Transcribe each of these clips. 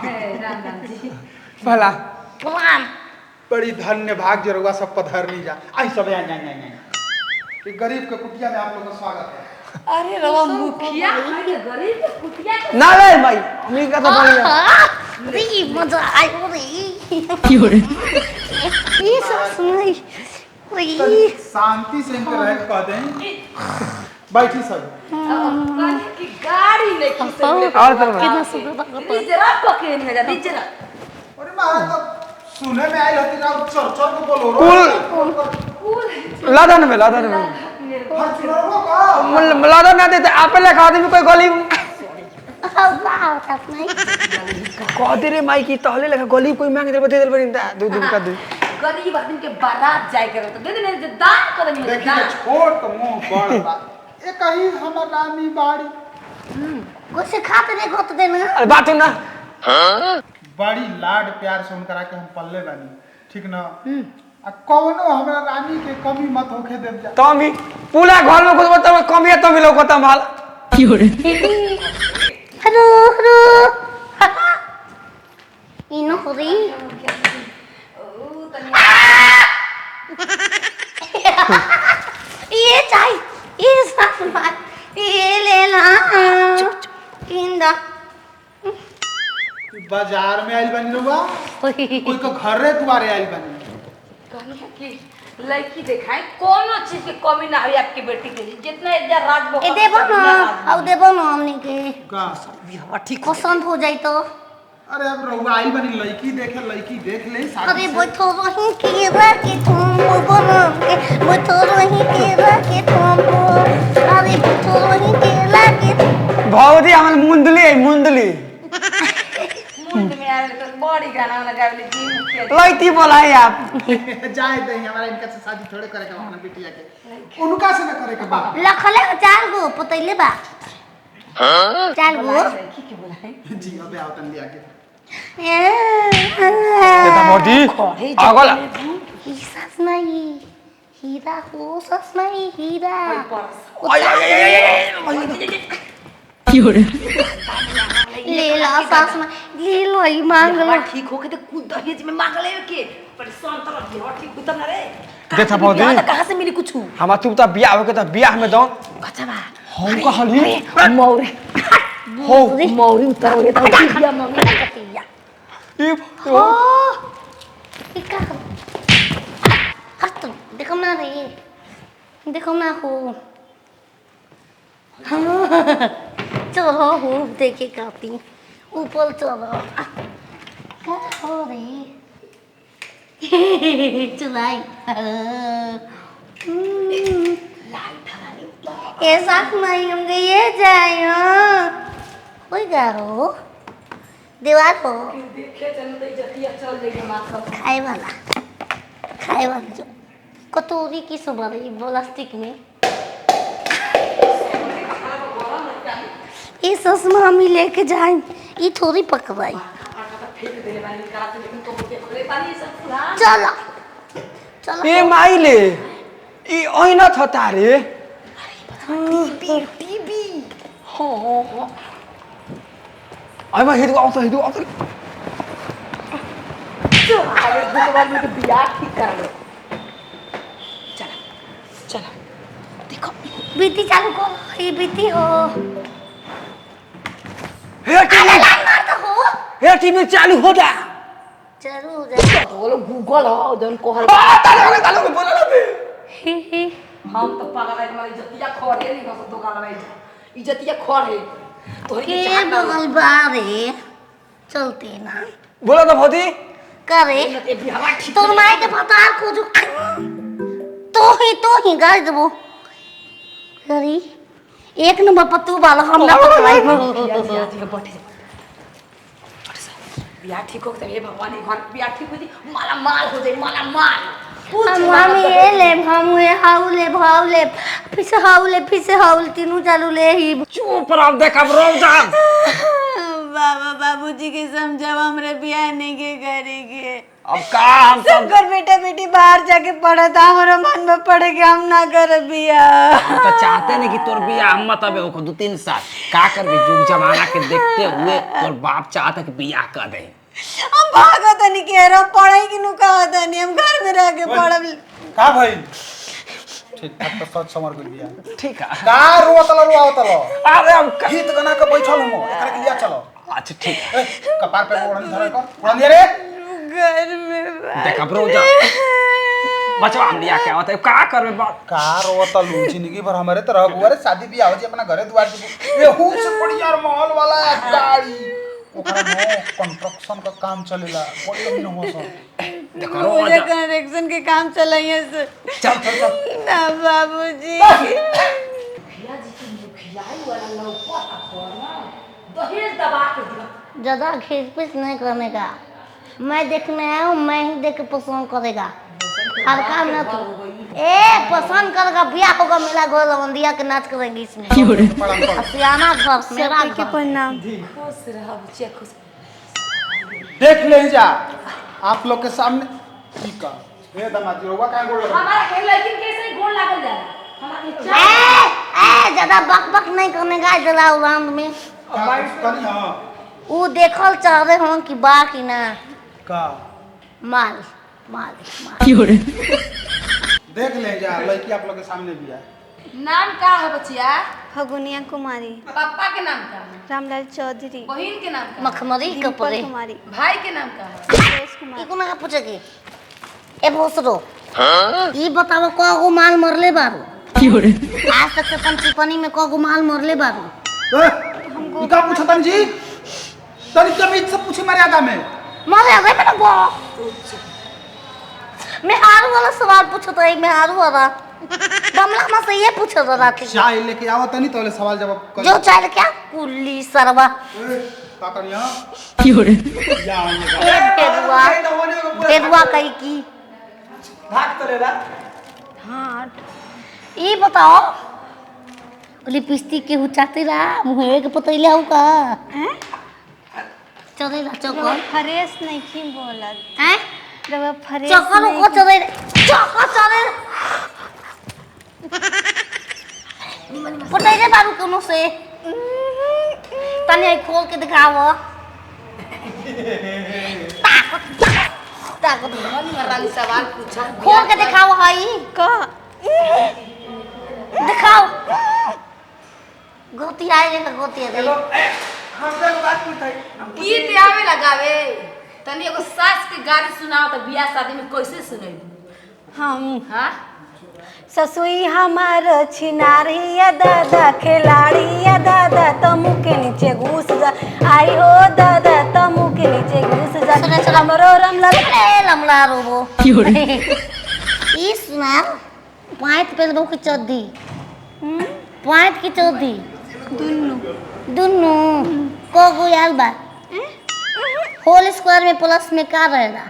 प्रणाम। राम राम जी। भला प्रणाम। बड़ी धन्य भाग जरुआ सब पधरनी जा। आई सब यहाँ ये गरीब के कुटिया में आप लोगों का स्वागत है। अरे रवा मुखिया गरीब के कुटिया ना ले भाई हमी का तो बढ़िया री मजा आयो रे क्यों रे ये सब सुनाई रे शांति से इनके रह कह दें बैठी सब कहीं की गाड़ी नहीं खींचे और तरफ कितना सुंदर रिजरा पके नहीं जा रिजरा अरे महाराज तो सुने में आई होती ना चोर चोर को बोलो कुल लादन में लादन ना देते आप ले खा दे कोई गली कहते रे माई की तहले लगा गली कोई मांग दे दे बरिंदा दो दिन का दे गरीब आदमी के बारात जाए करे तो दे दे दान कर दे देखिए छोट मुंह बड़ बा ए कहीं हमर रानी बाड़ी कुछ खाते नहीं गोत देना अरे बात ना बड़ी लाड प्यार से उनकरा के हम पल्ले बानी ठीक ना आ कौनो हमरा रानी के कमी मत होखे देव जा तमी पूरा घर में कुछ बता कमी है तमी लोग खत्म हाल क्यों रे हेलो हेलो इनो होरी ये चाय ये साथ बात ये ले ला किंदा बाजार में आइल बनी लोगा कोई को घर रे दुआरे आइल बनी कहनी कि लड़की दिखाए कोनो चीज के कमी ना हुई आपकी बेटी के लिए जितना इधर राज बको ए देबो ना औ देबो ना हमनी के का बिहार ठीक पसंद हो जाई तो अरे अब रहुआ आइल बनी लड़की देख ले अरे बैठो रही के राके तुम बना के बैठो रही के राके तुम अरे बैठो रही के राके भौजी हमन मुंदली मुंड में आवे तो बड़ी गाना लगावे जी लड़की बोलाए आप जाए दे हमारा इनका से शादी थोड़े करे के अपना बिटिया के उनका से ना करे के बा लखले चार गो पतैले बा हां चार गो लड़की के बोलाए जी अबे आवतन लिया के ये मोदी आगला सस नहीं हीरा हो सस नहीं हीरा क्यों रे ले ला सास में ले लो ई मांग लो ठीक हो के तो कुछ दहेज में मांग ले के परेशान तरह बिहार ठीक उतम ना रे देखा भौजी कहां से मिली कुछ हम तू त बियाह हो के त बियाह में दो अच्छा बा हम कहली मौरी हो मौरी उतर गए तो बिया मम्मी कटिया ई ओ इका हट देखो ना रे देखो ना हो चलो हो देखे काती ऊपर चलो क्या हो रे चलाई ऐसा नहीं हम ये जाए कोई गा हो दीवार हो देखे चल तो जतिया चल जाएगी माथा खाए वाला जो कटोरी की सुबह प्लास्टिक में ये सस मामी लेके जाए ये थोड़ी पकवाई चलो चलो ए माइले ई ओइना थता रे टीवी हो आई मा हिदु आउँछ अरे दुकान में तो बियाह ठीक कर लो चला देखो बीती चालू को ये बीती हो हे टीवी मारता हो हे टीवी चालू हो जा जरूर बोलो गूगल हो जन को हल तालो बोला ना हम तो पागल है हमारी इज्जतिया खोर है नहीं बस दुकान में इज्जतिया खोर है तोरी के के बगल बारे चलते ना बोला तो भौजी करे ए बिहार ठीक तो माई के पता खोजू तो ही गाड़ देबो करी एक नंबर पर तू वाला हम ना पकड़ाई बियाह ठीक हो गए भगवान घर बियाह ठीक हो जाए माला माल हो जाए माला माल हम ये ले हम ये हाउ ले फिर से हाउ ले तीनों चालू ले ही चुप रहो देखब रोजा बाबा बाबूजी के समझाओ हमरे बियाह नहीं के करेंगे। अब का हम सब सबकर बेटा बेटी बाहर जाके पढ़ा था, हमारा मन में पड़े कि हम ना कर बियाह। हम तो चाहते नहीं कि तोर बियाह मत अबे हो 2-3 साल का करबे जुग जमाना के देखते हुए तोर बाप चाहता कि बियाह कर दे। हम भागो तो नहीं कह रहा पढ़ाई की नु कहा था नहीं, हम घर में रह के पढ़ब। का भाई ठीक ठाक तो सोच समझ गइल बिया ठीक है। का रुआवतलो अरे हम गीत गाना के बैठल हूं एकरा के लिया चलो। अच्छा ठीक है। ए, कपार पे ओढ़नी धरे कर ओढ़नी रे घर में देखा ब्रो जा बचवा हम बियाह क्या होता है का करबे बाप का रोवतलू जिंदगी भर हमारे तरह गुआरे शादी बियाह हो जी अपना घरे द्वार जी एहू से बड़ी यार महल वाला गाड़ी ओकरा नो कंस्ट्रक्शन का काम चलेला बड़ी दिन हो सब देखो मुझे रोजा कनेक्शन के काम चलाइए से चल ना बाबूजी। मुखिया जी की मुखियाई वाला लौका था करना दहेज दबा के दिया। ज्यादा खींच नहीं करने का, मैं देखने आया हूँ, मैं ही देख के पसंद करेगा हर काम ना तो पसंद करेगा ब्याह होगा मेरा घर रवंदिया के नाच करेंगे इसमें सियाना घर मेरा के प्रणाम। खुश रह बच्चे खुश। देख ले जा आप लोग के सामने की का ए दमाजी होगा का गोल लगा हमारा खेल लेकिन कैसे गोल लागल जाला हमारे ए ज्यादा बक बक नहीं करने का जला राउंड में कनी हां वो देखल चाह रहे हो कि बा कि ना का माल माल माल देख ले जा लड़की आप लोग के सामने भी है। नाम का है बच्चिया? फगुनिया कुमारी, पापा के नाम का है? रामलाल चौधरी, बहन के नाम का है? मखमरी कपड़े कुमारी, भाई के नाम का है? सुरेश कुमार। ई कोना का पूछे के ए भोसरो ई बताओ को माल मरले बारू आज तक से चिपनी में को माल मरले बारू ए का पूछा तन जी तनी तमीज से पूछे मर्यादा में मारे अबे मैं बो मैं हारू वाला सवाल पूछत है, मैं हारू वाला बमला में से ये पूछत रहा थी चाय लेके आओ तनी तोले सवाल जवाब कर जो चाहे क्या कुल्ली सरवा का करिया या ए पेदुआ कई की भाग तो लेला हाँ ये बताओ लिपस्टिक के हुचाते रहा मुहे के पतैले हो का हैं? चलेला चौकर फ्रेश नहीं की बोलत हैं रवा फ्रेश चौकर को चले चौकर चले पतैले बारू कोनो से तने खोल के दिखाओ ताकत मन में वाली सवाल पूछो। खोल के दिखाओ हई का दिखाओ गोती आए रे गोती दे हम से बात पूछाई गीत आवे लगावे तनी एगो सास के गाली सुनाओ तो बियाह शादी में कैसे सुनेबी? हम हां ससुई हमार छिनारी या दादा खिलाड़ी या दादा तमु के नीचे घुस जा आई हो दादा तमु के नीचे घुस जा हमरो रामलाल लमला रोबो ई सुना पाँच पे लोग की चौधी पाँच की चौधी दुन्नु को गो याल बा होल स्क्वायर में प्लस में का रहेला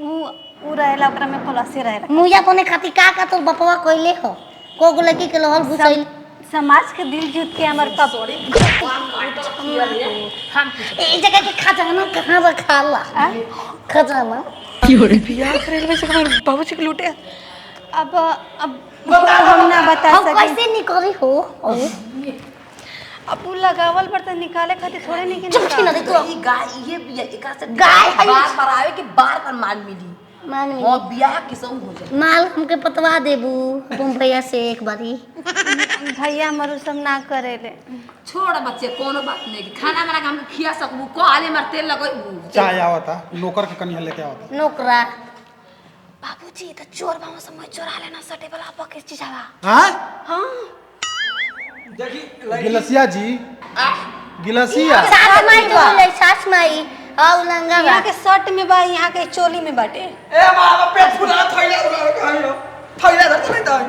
उ रहेला ओकरा में प्लस रहेला मुया कोने खाती का तो बपवा कइले हो को गो लड़की के लहल घुसैल समाज के दिल जीत के हमार पाप हम ए जगह के खजाना कहां रखाला खजाना बियाह करे में से हमार बाबूजी के लूटे अब हम ना बता हम सके कैसे निकली हो अब उ लगावल पर त निकाले खातिर थोड़े नहीं चुप न के दे तू ई गाय ये बिया एकरा से गाय है। बार बार आवे के बार बार माल मिली मान में हां बियाह के संग हो जाए। माल हमके पतवा देबू तुम भैया से एक बारी भैया हमारो सब ना करेले छोड़ बच्चे कोनो बात नहीं खाना बना के हम खिया सकबू को आले मार तेल लगइबू चाय आवता नौकर के कनिया लेके आवता नौकरा बाबूजी त चोर बाबू समय चोरा लेना सटे वाला पके चीजावा हां हां गिलसिया जी गिलसिया सास माई बोले सास माई आओ लंगा यहाँ के शर्ट में बा यहाँ के चोली में बाटे ए मामा पेट फुला थैला थैला धर नहीं दई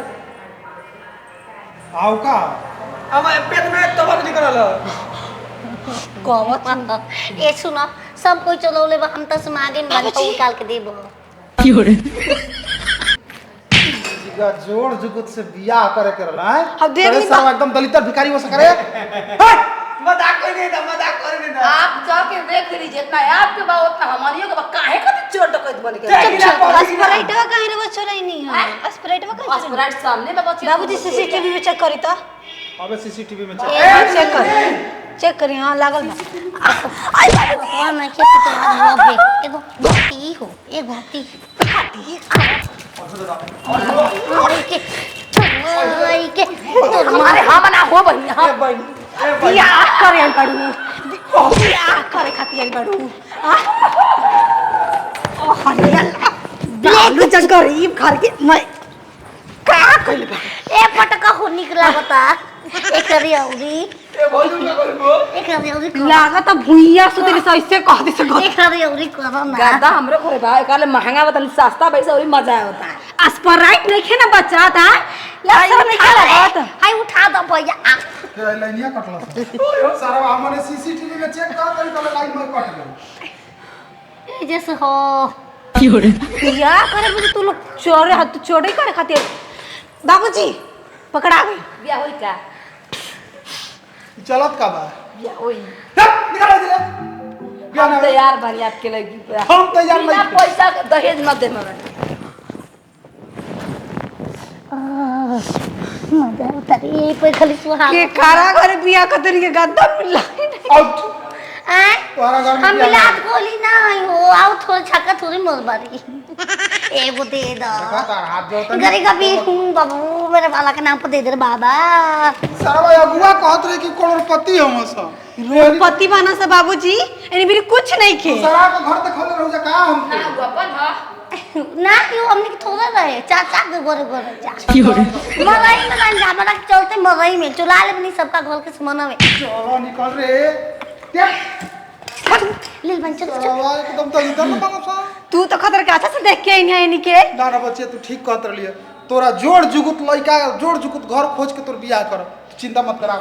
आओ का हमारे पेट में तबक निकलल गवत ए सुनो सब कोई चलोले बा हम त समागे में बन निकाल के देबो जिगा जोड़ जुगुत से बियाह करे के रहला है अब देख ली सब एकदम दलित भिखारी हो सके रे मजाक कर नहीं था, मजाक कर नहीं था। आप जाके देख लीजिए जितना है आपके बा उतना हमारियों के बा काहे खातिर चोर डकैत बन के स्प्राइटवा काहे रे चोराई नहीं है स्प्राइटवा काहे चोराई स्प्राइट सामने में बचे बाबूजी सीसीटीवी में चेक करी तो अबे सीसीटीवी में चेक करी हां लागल बा भगवान मैं के तो आज हो एगो घोटी हो ए घोटी अरे के तोर हमारे हम ना हो बहिनी हां बिया करे बड़ू बिया करे खातिर बड़ू ओ हनिया जग गरीब घर के मैं का कइल बा ए पटका हो निकला बता एक रियौरी ए भौजी में बोलबो एक रियौरी लागत भुइया सुतली सैसे कह दे से एक रियौरी करो ना गादा हमरे घरे बा काले महंगा बतन सस्ता पैसा और मजा होता है स्प्राइट नहीं खे ना बच्चा था लसन नहीं खा लागत हाय उठा दो भैया ए लाइनिया कटला सारा हमने सीसीटीवी में चेक कर करी तो लाइन में कट गई ए जैसे हो बिया करे बुझे तू लोग चोरे हाथ चोरी करे खातिर बाबूजी पकड़ा गई बिया होई का चलत का बा बिया होई निकाल दे बिया हम ना तैयार बनी आपके लगी हम तैयार बिना नहीं पैसा के दहेज मत दे मगर मजा उतरी पे खाली सुहा के कारा घर बिया कतरी के गद्दा मिला आउट हैं तोरा घर में हम बिया मिलाद गोली ना है हो आओ थोड़ा छक्का थोड़ी मोलबारी एगो दे दो देखा तार हाथ जोड़ता गरी कभी बाबू मेरे बाला के नाम पर दे दे बाबा सारा अगुआ कहत रहे कि करोड़पति हम सब पति बना से बाबूजी एनी मेरी कुछ नहीं खे सारा को घर देखल रहू जा का हम ना वो अपन हां ना क्यों हमने के थोड़ा रहे चाचा के गोरे गोरे जा मरई में लाइन जाबा के चलते मरई में चुला ले बनी सबका घर के समना में चलो निकल रे क्या ले बन चल चल सारा एकदम तो इधर ना बाबा तू तो खतर के अच्छा से देख के आई नहीं के ना ना बच्चे तू ठीक कहत रहिए तोरा जोड़ जुगुत लइका जोड़ जुगुत घर खोज के तोर बियाह कर चिंता मत करा